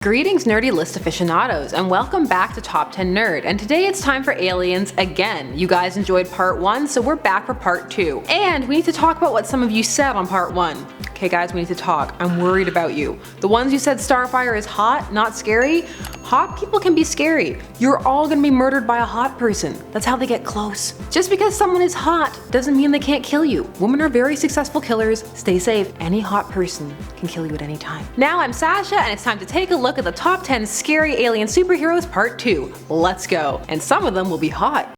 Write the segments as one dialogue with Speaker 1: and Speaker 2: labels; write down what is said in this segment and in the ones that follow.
Speaker 1: Greetings nerdy list aficionados, and welcome back to Top 10 Nerd, and today it's time for aliens again. You guys enjoyed part 1, so we're back for part 2. And we need to talk about what some of you said on part 1. Okay guys, we need to talk. I'm worried about you. The ones who said Starfire is hot, not scary. Hot people can be scary. You're all gonna be murdered by a hot person. That's how they get close. Just because someone is hot doesn't mean they can't kill you. Women are very successful killers. Stay safe. Any hot person can kill you at any time. Now I'm Sasha, and it's time to take a look at the top 10 scary alien superheroes part 2. Let's go. And some of them will be hot.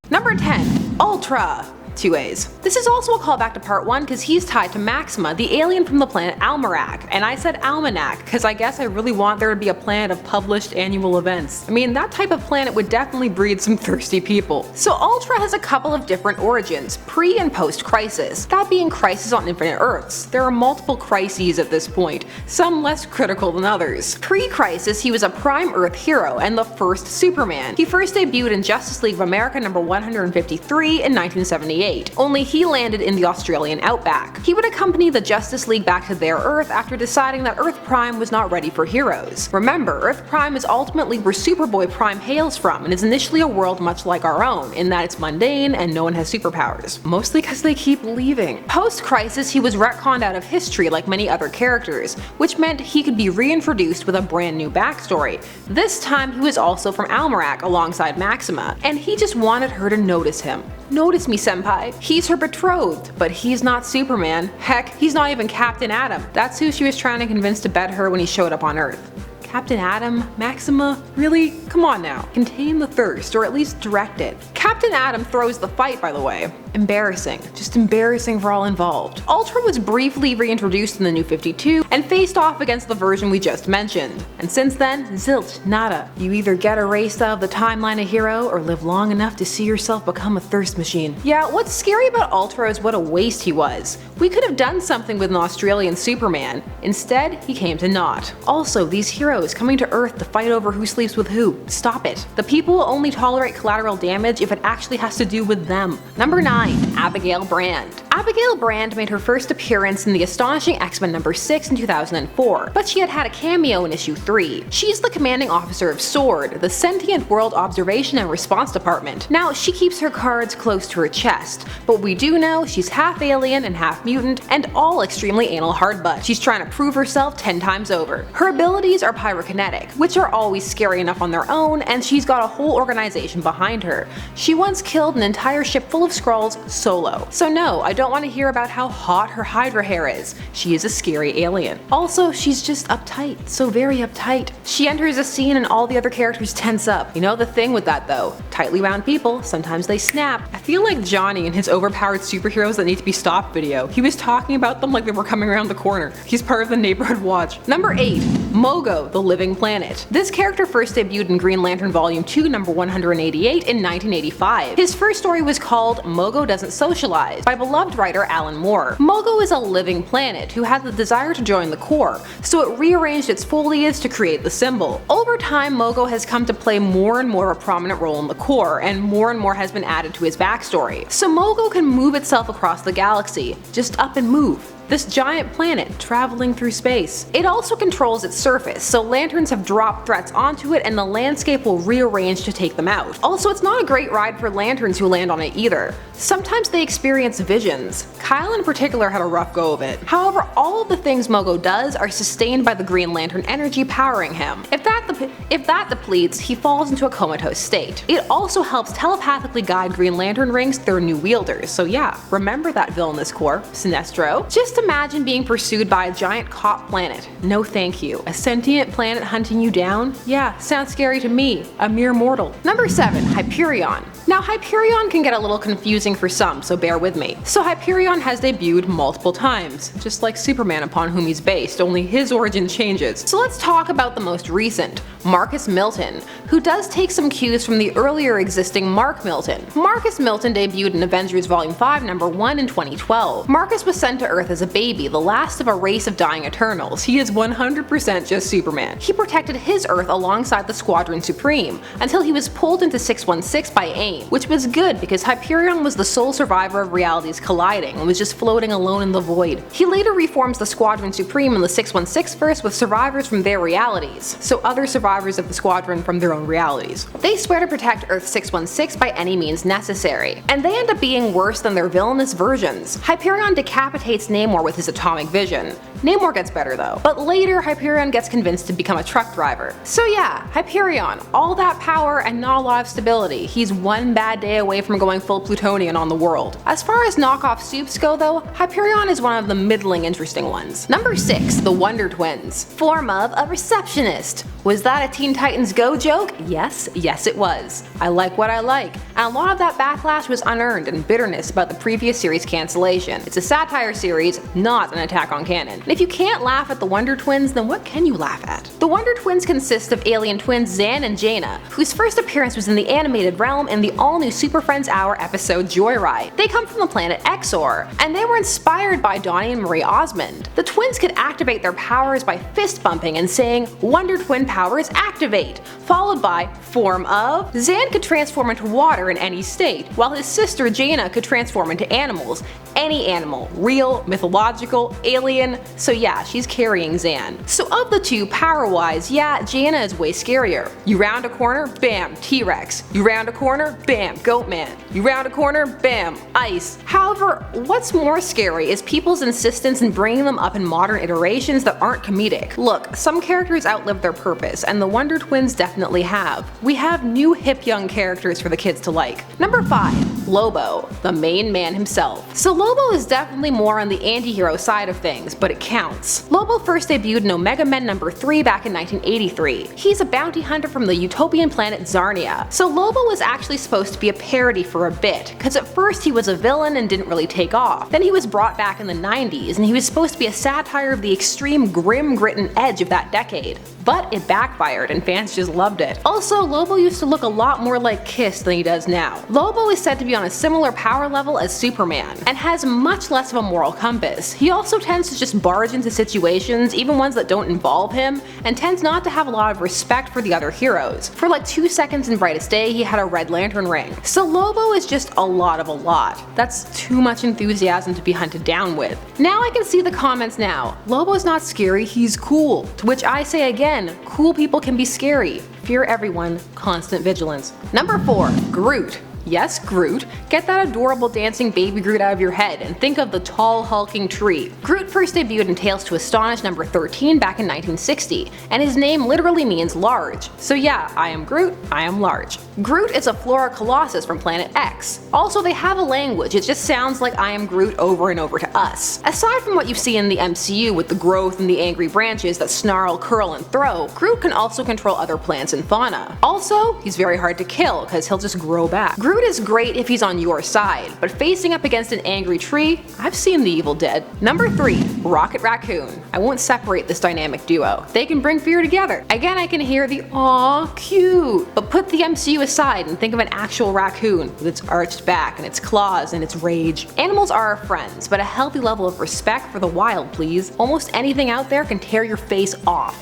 Speaker 1: Number 10. ULTRAA. 2 A's. This is also a callback to part 1 because he's tied to Maxima, the alien from the planet Almanac. And I said Almanac because I guess I really want there to be a planet of published annual events. I mean, that type of planet would definitely breed some thirsty people. So ULTRAA has a couple of different origins, pre and post Crisis. That being Crisis on Infinite Earths. There are multiple crises at this point, some less critical than others. Pre-Crisis, he was a Prime Earth hero and the first Superman. He first debuted in Justice League of America number 153 in 1978. Only he landed in the Australian outback. He would accompany the Justice League back to their Earth after deciding that Earth Prime was not ready for heroes. Remember, Earth Prime is ultimately where Superboy Prime hails from and is initially a world much like our own, in that it's mundane and no one has superpowers. Mostly because they keep leaving. Post-Crisis, he was retconned out of history like many other characters, which meant he could be reintroduced with a brand new backstory. This time he was also from Almanac alongside Maxima, and he just wanted her to notice him. Notice me, senpai. He's her betrothed, but he's not Superman. Heck, he's not even Captain Atom. That's who she was trying to convince to bed her when he showed up on Earth. Captain Atom? Maxima? Really? Come on now. Contain the thirst, or at least direct it. Captain Atom throws the fight, by the way. Embarrassing. Just embarrassing for all involved. ULTRAA was briefly reintroduced in the New 52 and faced off against the version we just mentioned. And since then, zilch, nada. You either get erased out of the timeline a hero or live long enough to see yourself become a thirst machine. Yeah, what's scary about ULTRAA is what a waste he was. We could have done something with an Australian Superman. Instead, he came to naught. Also, these heroes coming to Earth to fight over who sleeps with who. Stop it. The people will only tolerate collateral damage if it actually has to do with them. Number 9. Abigail Brand. Abigail Brand made her first appearance in the astonishing X-Men number 6 in 2004, but she had a cameo in issue 3. She's the commanding officer of SWORD, the Sentient World Observation and Response Department. Now, she keeps her cards close to her chest, but we do know she's half alien and half mutant, and all extremely anal hardbutt. She's trying to prove herself 10 times over. Her abilities are pyrokinetic, which are always scary enough on their own, and she's got a whole organization behind her. She once killed an entire ship full of Skrulls solo. So no, I don't want to hear about how hot her Hydra hair is. She is a scary alien. Also, she's just uptight, so very uptight. She enters a scene and all the other characters tense up. You know the thing with that though, tightly wound people, sometimes they snap. I feel like Johnny and his overpowered superheroes that need to be stopped video. He was talking about them like they were coming around the corner. He's part of the neighborhood watch. Number 8. Mogo, the Living Planet. This character first debuted in Green Lantern Volume 2 number 188 in 1985. His first story was called Mogo Doesn't Socialize by beloved writer Alan Moore. Mogo is a living planet who had the desire to join the Corps, so it rearranged its foliage to create the symbol. Over time, Mogo has come to play more and more of a prominent role in the Corps, and more has been added to his backstory. So Mogo can move itself across the galaxy, just up and move. This giant planet traveling through space. It also controls its surface, so lanterns have dropped threats onto it and the landscape will rearrange to take them out. Also, it's not a great ride for lanterns who land on it either. Sometimes they experience visions. Kyle in particular had a rough go of it. However, all of the things Mogo does are sustained by the Green Lantern energy powering him. If that depletes, he falls into a comatose state. It also helps telepathically guide Green Lantern rings to their new wielders, so yeah, remember that villainous Corps, Sinestro. Just imagine being pursued by a giant cop planet. No thank you. A sentient planet hunting you down? Yeah, sounds scary to me, a mere mortal. Number 7. Hyperion. Now Hyperion can get a little confusing for some, so bear with me. So Hyperion has debuted multiple times, just like Superman upon whom he's based, only his origin changes. So let's talk about the most recent. Marcus Milton, who does take some cues from the earlier existing Mark Milton. Marcus Milton debuted in Avengers Volume 5 number 1 in 2012. Marcus was sent to Earth as a baby, the last of a race of dying Eternals. He is 100% just Superman. He protected his Earth alongside the Squadron Supreme, until he was pulled into 616 by AIM, which was good because Hyperion was the sole survivor of realities colliding and was just floating alone in the void. He later reforms the Squadron Supreme in the 616 verse with survivors from their realities, so other survivors of the Squadron from their own realities. They swear to protect Earth 616 by any means necessary, and they end up being worse than their villainous versions. Hyperion decapitates Namor with his atomic vision. Namor gets better though, but later Hyperion gets convinced to become a truck driver. So yeah, Hyperion, all that power and not a lot of stability. He's one bad day away from going full Plutonian on the world. As far as knockoff supes go though, Hyperion is one of the middling interesting ones. Number 6, the Wonder Twins. Form of a receptionist. Was that a Teen Titans Go joke? Yes it was. I like what I like, and a lot of that backlash was unearned and bitterness about the previous series cancellation. It's a satire series, not an attack on canon. And if you can't laugh at the Wonder Twins, then what can you laugh at? The Wonder Twins consist of alien twins Zan and Jaina, whose first appearance was in the animated realm in the all-new Super Friends Hour episode Joyride. They come from the planet Exor, and they were inspired by Donnie and Marie Osmond. The twins could activate their powers by fist bumping and saying, "Wonder Twin powers activate," followed by form of. Zan could transform into water in any state, while his sister Jaina could transform into animals. Any animal, real, mythological, alien, so yeah, she's carrying Zan. So of the two, power-wise, yeah, Jaina is way scarier. You round a corner, bam, T-Rex. You round a corner, bam, Goatman. You round a corner, bam, ice. However, what's more scary is people's insistence in bringing them up in modern iterations that aren't comedic. Look, some characters outlive their purpose, and the Wonder Twins definitely have. We have new hip young characters for the kids to like. Number 5, Lobo, the main man himself. So Lobo is definitely more on the anti-hero side of things, but it counts. Lobo first debuted in Omega Men number 3 back in 1983. He's a bounty hunter from the utopian planet Zarnia. So Lobo was actually supposed to be a parody for a bit, cause at first he was a villain and didn't really take off. Then he was brought back in the 90s and he was supposed to be a satire of the extreme grim grit and edge of that decade. But it backfired and fans just loved it. Also, Lobo used to look a lot more like Kiss than he does now. Lobo is said to be on a similar power level as Superman, and has much less of a moral compass. He also tends to just barge into situations, even ones that don't involve him, and tends not to have a lot of respect for the other heroes. For like 2 seconds in Brightest Day, he had a Red Lantern ring. So Lobo is just a lot of a lot. That's too much enthusiasm to be hunted down with. Now I can see the comments now. Lobo's not scary, he's cool. To which I say again, cool people can be scary. Fear everyone, constant vigilance. Number 4, Groot. Yes, Groot. Get that adorable dancing baby Groot out of your head and think of the tall hulking tree. Groot first debuted in Tales to Astonish number 13 back in 1960, and his name literally means large. So yeah, I am Groot, I am large. Groot is a Flora Colossus from Planet X. Also, they have a language, it just sounds like I am Groot over and over to us. Aside from what you see in the MCU with the growth and the angry branches that snarl, curl, and throw, Groot can also control other plants and fauna. Also, he's very hard to kill because he'll just grow back. Groot is great if he's on your side, but facing up against an angry tree, I've seen The Evil Dead. Number 3, Rocket Raccoon. I won't separate this dynamic duo. They can bring fear together. Again, I can hear the "aw, cute," but put the MCU aside and think of an actual raccoon with its arched back and its claws and its rage. Animals are our friends, but a healthy level of respect for the wild, please. Almost anything out there can tear your face off.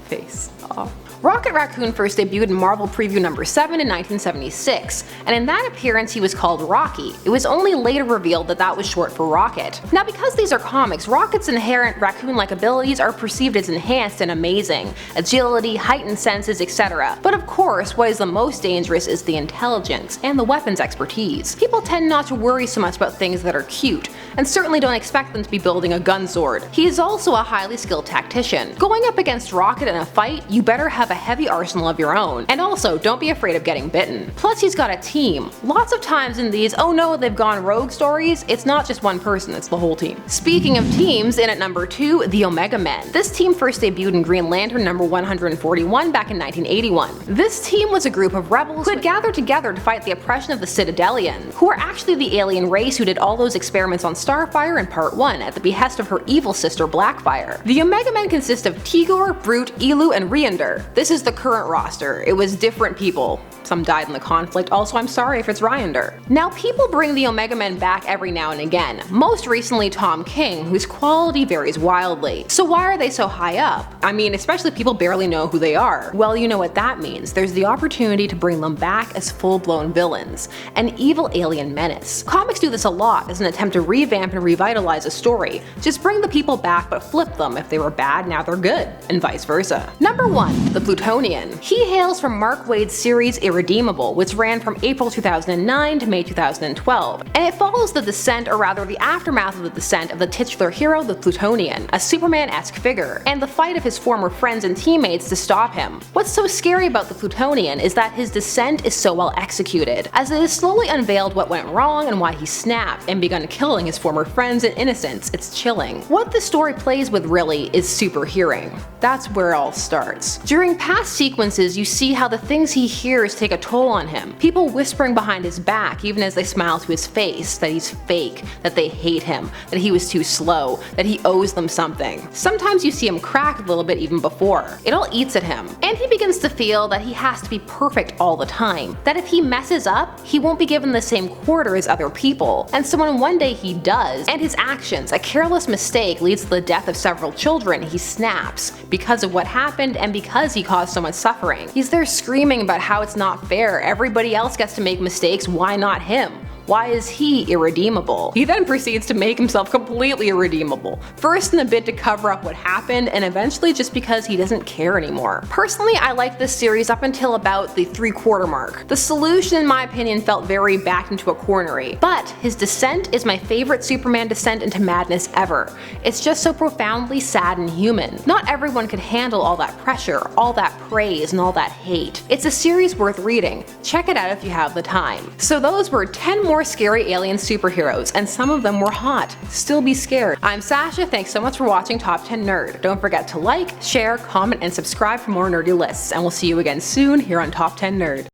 Speaker 1: Face off. Rocket Raccoon first debuted in Marvel Preview number 7 in 1976, and in that appearance he was called Rocky. It was only later revealed that that was short for Rocket. Now because these are comics, Rocket's inherent raccoon-like abilities are perceived as enhanced and amazing, agility, heightened senses, etc. But of course, what is the most dangerous is the intelligence and the weapons expertise. People tend not to worry so much about things that are cute, and certainly don't expect them to be building a gun sword. He is also a highly skilled tactician. Going up against Rocket in a fight, you better have a heavy arsenal of your own, and also don't be afraid of getting bitten. Plus he's got a team. Lots of times in these "oh no, they've gone rogue" stories, it's not just one person, it's the whole team. Speaking of teams, in at number 2, the Omega Men. This team first debuted in Green Lantern number 141 back in 1981. This team was a group of rebels who had gathered together to fight the oppression of the Citadelians, who are actually the alien race who did all those experiments on Starfire in Part 1 at the behest of her evil sister Blackfire. The Omega Men consist of Tigor, Brute, Elu, and Riander. This is the current roster. It was different people. Some died in the conflict, also I'm sorry if it's Ryender. Now people bring the Omega Men back every now and again, most recently Tom King, whose quality varies wildly. So why are they so high up? I mean, especially people barely know who they are. Well, you know what that means. There's the opportunity to bring them back as full-blown villains, an evil alien menace. Comics do this a lot as an attempt to revamp and revitalize a story. Just bring the people back but flip them. If they were bad, now they're good, and vice versa. Number 1. The Plutonian. He hails from Mark Waid's series Irredeemable, which ran from April 2009 to May 2012, and it follows the descent, or rather the aftermath of the descent, of the titular hero, the Plutonian, a Superman-esque figure, and the fight of his former friends and teammates to stop him. What's so scary about the Plutonian is that his descent is so well executed, as it is slowly unveiled what went wrong and why he snapped and begun killing his former friends and innocents. It's chilling. What the story plays with really is super hearing. That's where it all starts. During past sequences, you see how the things he hears take a toll on him. People whispering behind his back even as they smile to his face that he's fake, that they hate him, that he was too slow, that he owes them something. Sometimes you see him crack a little bit even before. It all eats at him. And he begins to feel that he has to be perfect all the time. That if he messes up, he won't be given the same quarter as other people. And so when one day he does, and his actions, a careless mistake leads to the death of several children, he snaps. Because of what happened and because he caused so much suffering. He's there screaming about how it's not fair, everybody else gets to make mistakes, why not him? Why is he irredeemable? He then proceeds to make himself completely irredeemable, first in a bid to cover up what happened, and eventually just because he doesn't care anymore. Personally, I liked this series up until about the 3/4 mark. The solution, in my opinion, felt very backed into a cornery, but his descent is my favorite Superman descent into madness ever. It's just so profoundly sad and human. Not everyone could handle all that pressure, all that praise, and all that hate. It's a series worth reading. Check it out if you have the time. So those were 10 more scary alien superheroes, and some of them were hot. Still be scared. I'm Sasha, thanks so much for watching Top 10 Nerd. Don't forget to like, share, comment, and subscribe for more nerdy lists, and we'll see you again soon here on Top 10 Nerd.